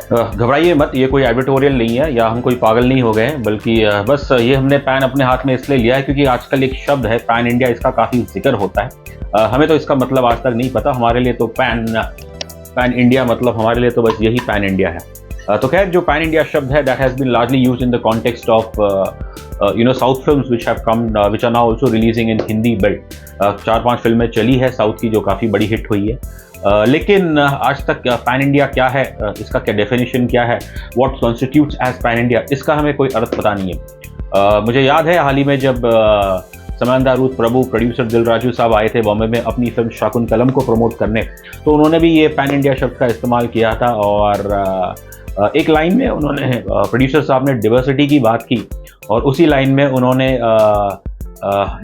घबराइए मत, ये कोई एडिटोरियल नहीं है या हम कोई पागल नहीं हो गए हैं, बल्कि बस ये हमने पैन अपने हाथ में इसलिए लिया है क्योंकि आजकल एक शब्द है पैन इंडिया, इसका काफ़ी जिक्र होता है। हमें तो इसका मतलब आज तक नहीं पता, हमारे लिए तो पैन इंडिया मतलब हमारे लिए तो बस यही पैन इंडिया है। तो खैर, जो पैन इंडिया शब्द है that has been largely used in the context of south films which have come which are now also releasing in Hindi belt. 4-5 फिल्में चली है साउथ की जो काफ़ी बड़ी हिट हुई है। लेकिन आज तक पैन इंडिया क्या है, इसका क्या डेफिनेशन क्या है, what constitutes as pan India, इसका हमें कोई अर्थ पता नहीं है। मुझे याद है हाल ही में जब समंता रूथ प्रभु प्रोड्यूसर दिल राजू साहब आए थे बॉम्बे में अपनी फिल्म शाकुंतलम को प्रमोट करने, तो उन्होंने भी ये पैन इंडिया शब्द का इस्तेमाल किया था। और एक लाइन में उन्होंने प्रोड्यूसर साहब ने डिवर्सिटी की बात की और उसी लाइन में उन्होंने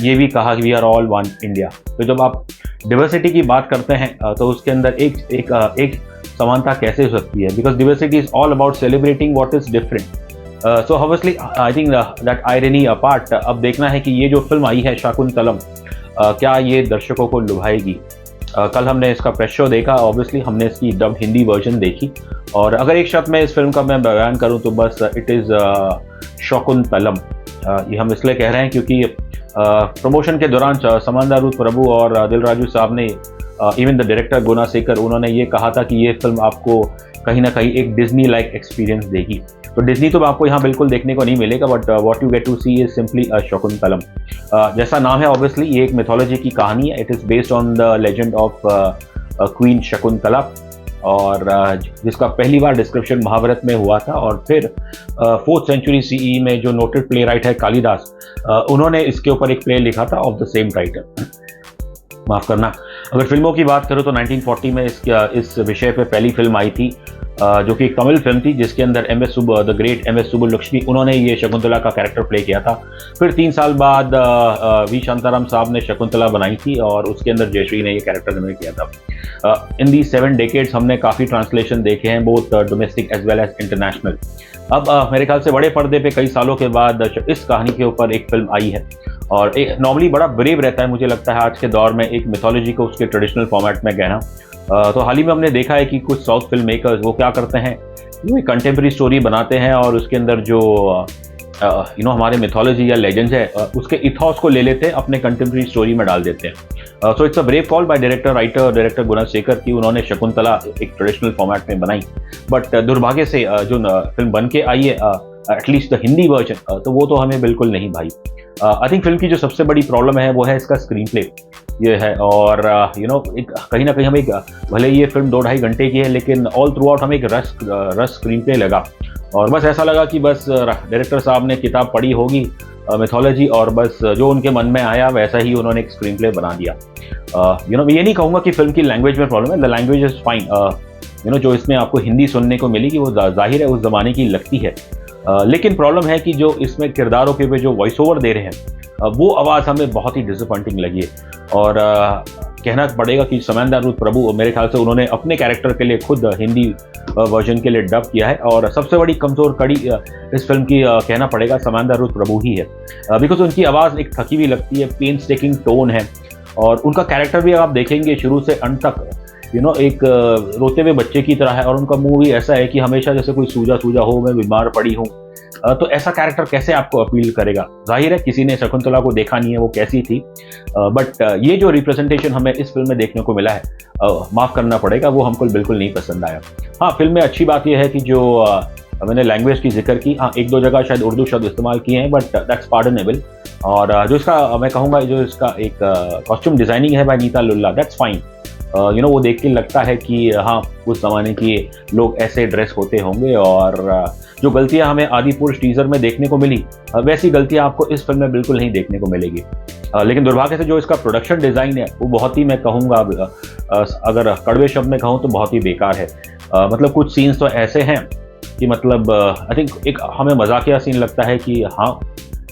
ये भी कहा कि we are all one India. तो जब आप डिवर्सिटी की बात करते हैं तो उसके अंदर एक समानता कैसे हो सकती है, because diversity is all about celebrating what is different. So obviously I think that irony apart, अब देखना है कि ये जो फिल्म आई है शाकुंतलम क्या ये दर्शकों को लुभाएगी। कल हमने इसका प्रेस शो देखा, ऑब्वियसली हमने इसकी डब हिंदी वर्जन देखी, और अगर एक शब्द में इस फिल्म का मैं बयान करूं तो बस इट इज़ शाकुंतलम। ये हम इसलिए कह रहे हैं क्योंकि प्रमोशन के दौरान समंता रूथ प्रभु और दिल राजू साहब ने, इवन द डायरेक्टर गुनासेकर, उन्होंने ये कहा था कि ये फिल्म आपको कहीं ना कहीं एक डिज्नी लाइक एक्सपीरियंस देगी। तो डिज्नी तो आपको यहाँ बिल्कुल देखने को नहीं मिलेगा, but what you get to see is simply Shakuntalam. जैसा नाम है, ऑब्वियसली ये एक मिथोलॉजी की कहानी है। It is based on the legend of queen Shakuntala, और जिसका पहली बार डिस्क्रिप्शन महाभारत में हुआ था, और फिर 4th सेंचुरी सीई में जो नोटेड प्ले राइट है कालिदास, उन्होंने इसके ऊपर एक प्ले लिखा था ऑफ द सेम टाइटल। माफ़ करना, अगर फिल्मों की बात करूँ तो 1940 में इस विषय पे पहली फिल्म आई थी, जो कि एक तमिल फिल्म थी जिसके अंदर the great M S Subbulakshmi, उन्होंने ये शकुंतला का कैरेक्टर प्ले किया था। फिर 3 साल बाद वी शांताराम साहब ने शकुंतला बनाई थी और उसके अंदर जयश्री ने ये कैरेक्टर निभाया किया था। इन दी 7 डेकेड्स हमने काफ़ी ट्रांसलेशन देखे हैं, both domestic as well as international. अब मेरे ख्याल से बड़े पर्दे पे कई सालों के बाद इस कहानी के ऊपर एक फिल्म आई है, और नॉर्मली बड़ा ब्रेव रहता है मुझे लगता है आज के दौर में एक मिथोलॉजी को उसके ट्रेडिशनल फॉर्मेट में कहना। तो हाल ही में हमने देखा है कि कुछ साउथ फिल्म मेकर्स वो क्या करते हैं, वो एक कंटेम्प्रेरी स्टोरी बनाते हैं और उसके अंदर जो हमारे मिथोलॉजी या लेजेंड्स है उसके इथॉस को ले लेते हैं, अपने कंटेम्प्रेरी स्टोरी में डाल देते हैं। So it's a brave call by director Gunasekhar की उन्होंने शकुंतला एक ट्रेडिशनल फॉर्मेट में बनाई, बट दुर्भाग्य से जो फिल्म बन के आई है एटलीस्ट द हिंदी वर्जन, तो वो तो हमें बिल्कुल नहीं भाई। आई थिंक फिल्म की जो सबसे बड़ी प्रॉब्लम है वो है इसका स्क्रीन प्ले ये है, और एक कहीं ना कहीं हमें भले ये फिल्म 2-2.5 घंटे की है, लेकिन ऑल थ्रू आउट हमें एक रस स्क्रीन प्ले लगा, और बस ऐसा लगा कि बस डायरेक्टर साहब ने किताब पढ़ी होगी मिथोलॉजी, और बस जो उनके मन में आया वैसा ही उन्होंने एक स्क्रीन प्ले बना दिया। मैं ये नहीं कहूँगा कि फिल्म की लैंग्वेज में प्रॉब्लम है, द लैंग्वेज इज़ फाइन। जो इसमें आपको हिंदी सुनने को मिलेगी वो जाहिर है उस ज़माने की लगती है, लेकिन प्रॉब्लम है कि जो इसमें किरदारों के वे जो वॉइस ओवर दे रहे हैं वो आवाज़ हमें बहुत ही डिसअपॉइंटिंग लगी है। और कहना पड़ेगा कि समंता रूथ प्रभु, मेरे ख्याल से उन्होंने अपने कैरेक्टर के लिए खुद हिंदी वर्जन के लिए डब किया है, और सबसे बड़ी कमज़ोर कड़ी इस फिल्म की कहना पड़ेगा समंता रूथ प्रभु ही है, बिकॉज उनकी आवाज़ एक थकी हुई लगती है, पेन्स टेकिंग टोन है, और उनका कैरेक्टर भी आप देखेंगे शुरू से अंत तक एक रोते हुए बच्चे की तरह है, और उनका मुंह भी ऐसा है कि हमेशा जैसे कोई सूजा हो, मैं बीमार पड़ी हूँ। तो ऐसा कैरेक्टर कैसे आपको अपील करेगा? जाहिर है किसी ने शकुंतला को देखा नहीं है वो कैसी थी, बट ये जो रिप्रेजेंटेशन हमें इस फिल्म में देखने को मिला है, माफ़ करना पड़ेगा, वो हमको बिल्कुल नहीं पसंद आया। हाँ, फिल्म में अच्छी बात यह है कि जो मैंने लैंग्वेज की जिक्र की, हाँ 1-2 जगह शायद उर्दू शब्द इस्तेमाल किए हैं, बट दैट्स पार्डनेबल। और जो इसका मैं कहूँगा जो इसका एक कॉस्ट्यूम डिज़ाइनिंग है by Neeta Lulla, that's fine. वो देख के लगता है कि हाँ उस ज़माने के लोग ऐसे ड्रेस होते होंगे, और जो गलतियां हमें आदि पुरुष टीजर में देखने को मिली वैसी गलतियां आपको इस फिल्म में बिल्कुल नहीं देखने को मिलेगी। लेकिन दुर्भाग्य से जो इसका प्रोडक्शन डिज़ाइन है वो बहुत ही, मैं कहूँगा अगर कड़वे शब्द में कहूँ तो बहुत ही बेकार है। मतलब कुछ सीन्स तो ऐसे हैं कि मतलब आई थिंक एक हमें मजाकिया सीन लगता है कि हाँ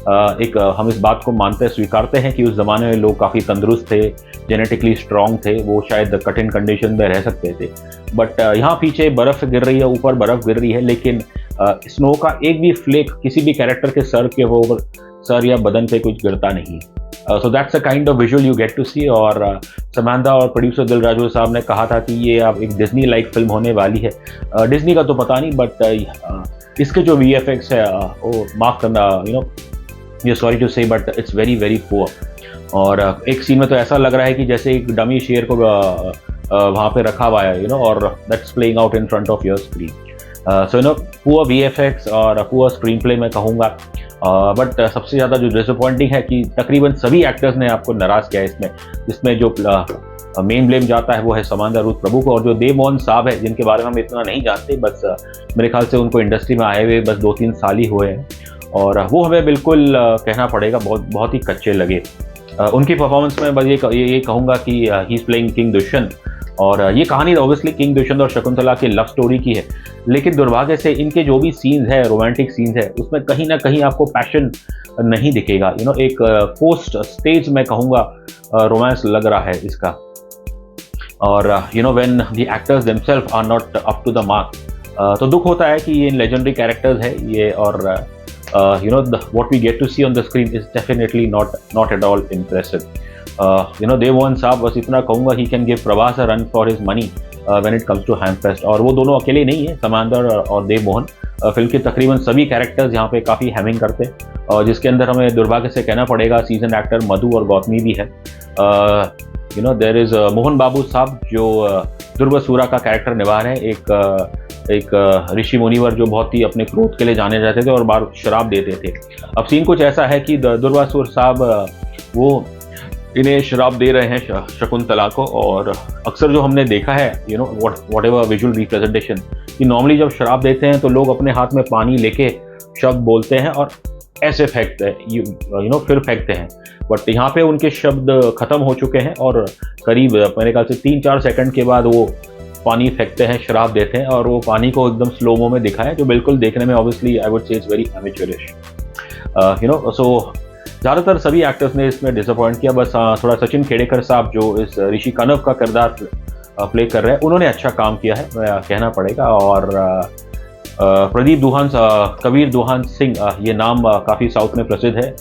हम इस बात को मानते स्वीकारते हैं कि उस ज़माने में लोग काफ़ी तंदुरुस्त थे, जेनेटिकली स्ट्रॉन्ग थे, वो शायद कठिन कंडीशन में रह सकते थे, बट यहाँ पीछे बर्फ़ गिर रही है, ऊपर बर्फ़ गिर रही है, लेकिन स्नो का एक भी फ्लेक किसी भी कैरेक्टर के सर या बदन पे कुछ गिरता नहीं। So that's a kind of visual you get to see. और समांथा और प्रोड्यूसर दिल राजू साहब ने कहा था कि ये अब एक डिज्नी लाइक फिल्म होने वाली है। डिज्नी का तो पता नहीं, बट इसके जो VFX है वो माफ करना, ये सॉरी टू से, but it's very very poor. और एक सीन में तो ऐसा लग रहा है कि जैसे एक डमी शेर को वहाँ पे रखा हुआ है, और that's playing out in front of your screen. So poor VFX और पुअर स्क्रीन प्ले मैं कहूँगा। बट सबसे ज़्यादा जो डिसअपॉइंटिंग है कि तकरीबन सभी एक्टर्स ने आपको नाराज़ किया है इसमें जो मेन ब्लेम जाता है वो है समांथा रूथ प्रभु को। और जो देव मोहन साहब है, जिनके बारे में हम इतना नहीं जानते, बस मेरे ख्याल से उनको इंडस्ट्री में आए हुए बस 2-3 साल ही हुए हैं, और वो हमें बिल्कुल कहना पड़ेगा बहुत ही कच्चे लगे। उनकी परफॉर्मेंस में बस ये कहूँगा कि he is playing king Dushyant. और ये कहानी ऑब्वियसली किंग दुष्यंत और शकुंतला की लव स्टोरी की है, लेकिन दुर्भाग्य से इनके जो भी सीन्स है, रोमांटिक सीन्स है, उसमें कहीं ना कहीं आपको पैशन नहीं दिखेगा। एक पोस्ट स्टेज मैं कहूँगा रोमांस लग रहा है इसका। और when the actors themselves are not up to the mark, तो दुख होता है कि ये लेजेंडरी कैरेक्टर्स है ये, और what we get to see on the screen is definitely not at all impressive. देव मोहन साहब, बस इतना कहूँगा, he can give Prabhas a run for his money when it comes to Hamfest। और वो दोनों अकेले नहीं है, समांथा और देव मोहन, फिल्म के तकरीबन सभी कैरेक्टर्स यहाँ पे काफ़ी हैमिंग करते हैं, और जिसके अंदर हमें दुर्भाग्य से कहना पड़ेगा सीजन एक्टर मधु और गौतमी भी है। देयर इज़ मोहन बाबू साहब जो दुर्वासुरा का कैरेक्टर निभा रहे हैं, एक ऋषि मुनिवर जो बहुत ही अपने क्रोध के लिए जाने जाते थे और बार शराब देते थे। अब सीन कुछ ऐसा है कि दुर्वासुर साहब वो इन्हें शराब दे रहे हैं शकुंतला को, और अक्सर जो हमने देखा है वॉट एवर विजुअल रिप्रेजेंटेशन, कि नॉर्मली जब शराब देते हैं तो लोग अपने हाथ में पानी लेके शब्द बोलते हैं और ऐसे फेंकते हैं, फिर फेंकते हैं। बट यहाँ पे उनके शब्द खत्म हो चुके हैं और करीब मेरे ख्याल से 3-4 सेकंड के बाद वो पानी फेंकते हैं, शराब देते हैं, और वो पानी को एकदम स्लोमो में दिखाया, जो बिल्कुल देखने में obviously I would say it's very amateurish. सो ज़्यादातर सभी एक्टर्स ने इसमें डिसअपॉइंट किया। बस थोड़ा सचिन खेड़ेकर साहब जो इस ऋषि कनव का किरदार प्ले कर रहे हैं, उन्होंने अच्छा काम किया है कहना पड़ेगा। और प्रदीप दुहान, कबीर दुहान सिंह, ये नाम काफ़ी साउथ में प्रसिद्ध है।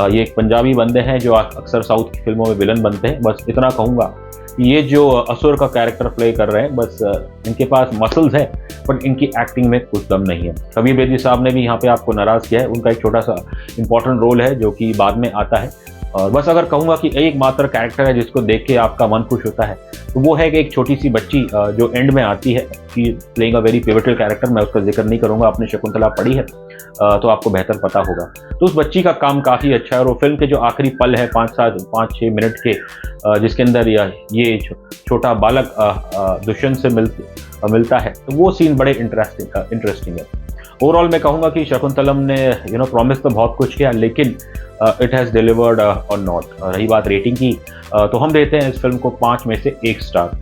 ये एक पंजाबी बंदे हैं जो अक्सर साउथ की फिल्मों में विलन बनते हैं। बस इतना कहूँगा, ये जो असुर का कैरेक्टर प्ले कर रहे हैं, बस इनके पास मसल्स है, बट इनकी एक्टिंग में कुछ दम नहीं है। कबीर बेदी साहब ने भी यहाँ पे आपको नाराज़ किया है, उनका एक छोटा सा इंपॉर्टेंट रोल है जो कि बाद में आता है। और बस अगर कहूँगा कि एक मात्र कैरेक्टर है जिसको देख के आपका मन खुश होता है, तो वो है कि एक छोटी सी बच्ची जो एंड में आती है, कि playing a very pivotal character. मैं उसका जिक्र नहीं करूँगा, आपने शकुंतला पढ़ी है तो आपको बेहतर पता होगा। तो उस बच्ची का काम काफ़ी अच्छा है, और वो फिल्म के जो आखिरी पल है 5-6 मिनट के, जिसके अंदर ये छोटा बालक दुष्यंत से मिलता है, तो वो सीन बड़े इंटरेस्टिंग है। ओवरऑल मैं कहूँगा कि शकुंतलम ने प्रॉमिस तो बहुत कुछ किया, लेकिन इट हैज़ डिलीवर्ड और नॉट। रही बात रेटिंग की, तो हम देते हैं इस फिल्म को 5 में से 1 स्टार।